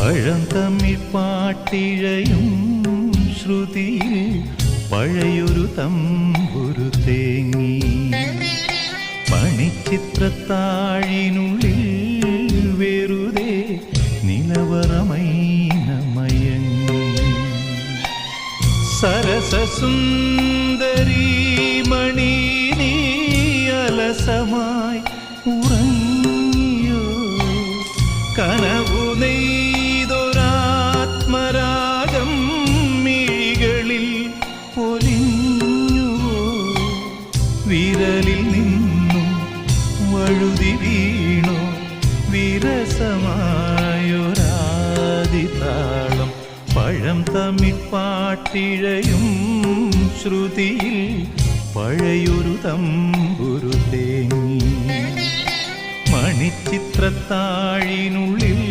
പഴന്തമിഴ് പാട്ടിഴയും ശ്രുതിയിൽ പഴയൊരു തമ്പുരു തേങ്ങി. മണിച്ചിത്രത്താഴിനുള്ളിൽ വെറുതെ നിലവറമൈനമയങ്ങി. സരസസുന്ദരീ മണി നീ അലസമായി ഉറങ്ങിയോ? കനവു നെയ്തൊരാത്മരാഗം മിഴികളിൽ പൊലിഞ്ഞുവോ? വിരലിൽ നിന്നും വഴുതി വീണോ വിരസമായൊരാദിതാളം? പഴം തമിഴ് പാട്ടിഴയും ശ്രുതിയിൽ പഴയൊരു തമ്പുരു തേങ്ങി. മണിച്ചിത്രത്താഴിനുള്ളിൽ